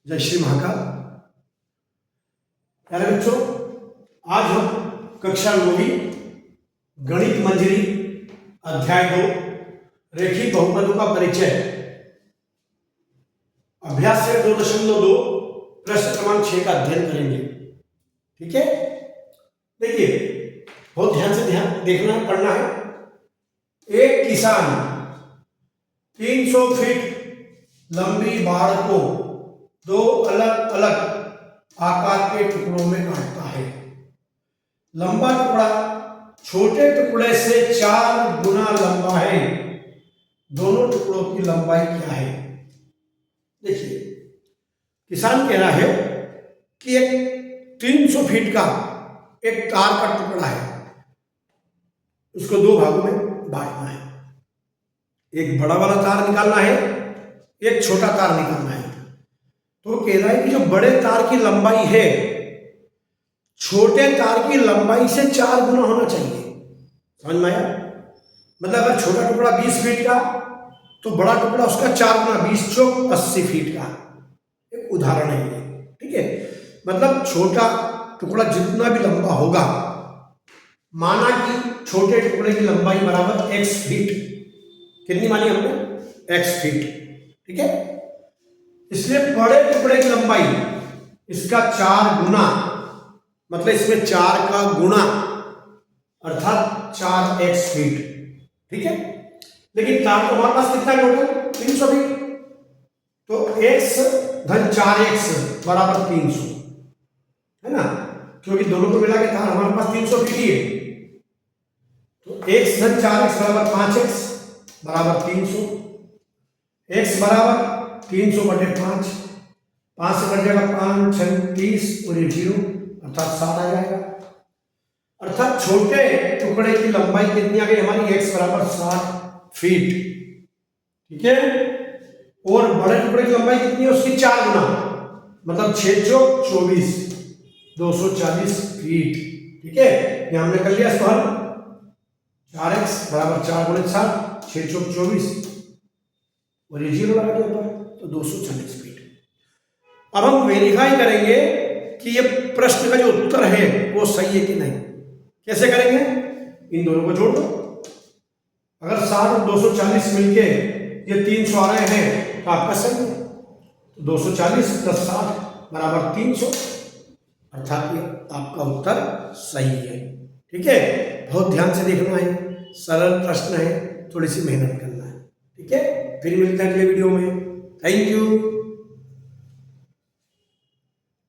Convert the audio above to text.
जय श्री महाकाल। प्यारे बच्चों, आज हम कक्षा 9वीं गणित मंजरी अध्याय 2 रेखीय बहुपदों का परिचय अभ्यास से 2.2 प्रश्न क्रमांक 6 का अध्ययन करेंगे। ठीक है, देखिए बहुत ध्यान से देखना है, पढ़ना है। एक किसान 300 फीट लंबी बाड़ को 2 अलग अलग आकार के टुकड़ों में काटता है। लंबा टुकड़ा छोटे टुकड़े से 4 गुना लंबा है। दोनों टुकड़ों की लंबाई क्या है? देखिए, किसान कह रहा है कि एक 300 फीट का एक तार का टुकड़ा है, उसको 2 भागों में बांटना है। एक बड़ा वाला तार निकालना है, एक छोटा तार निकालना है। तो कह रहा है कि जो बड़े तार की लंबाई है छोटे तार की लंबाई से 4 गुना होना चाहिए। समझ में आया? मतलब अगर छोटा टुकड़ा 20 फीट का तो बड़ा टुकड़ा उसका 4 गुना, 20 चौक 80 फीट का। एक उदाहरण है ये। ठीक है, मतलब छोटा टुकड़ा जितना भी लंबा होगा, माना कि छोटे टुकड़े की लंबाई बराबर x फीट। कितनी मानी हमने? x feet. ठीक है, इसलिए बड़े टुकड़े की लंबाई इसका 4 गुना, मतलब इसमें 4 का गुणा अर्थात 4x फीट। ठीक है, लेकिन तार तो हमारे पास कितना टोटल? 300 फीट। तो x धन 4x बराबर 300 है ना, क्योंकि दोनों को मिला के तार हमारे पास 300 फीट ही है। तो x धन 4x बराबर 5x बराबर 300। x बराबर 300 बटे 5, 5 से कट जाएगा 5 6 30 और ये 0 अर्थात 7 आ जाएगा। अर्थात छोटे टुकड़े की लंबाई कितनी आ गई हमारी? x बराबर 60 फीट। ठीक है, और बड़े टुकड़े की लंबाई कितनी है? उसकी 4 गुना, मतलब 6 चौक 24, 240 फीट। ठीक है, ये हमने कर लिया इसको हल। 4x बराबर 4 गुणे 7, 6 चौक 24 और ये 0 लगा दिया ऊपर, तो 240 फीट। अब हम वेरीफाई करेंगे कि ये प्रश्न का जो उत्तर है वो सही है कि नहीं। कैसे करेंगे? इन दोनों को जोड़ दो। अगर 60 और 240 मिलके ये 300 आ रहे हैं तो आपका सही है। 240 प्लस 60 बराबर 300, अर्थात ये आपका उत्तर सही है। ठीक है, बहुत ध्यान से देखना है, सरल प्रश्न है, थोड़ी सी मेहनत करना है। ठीक है, फिर मिलते हैं अगले वीडियो में। Thank you.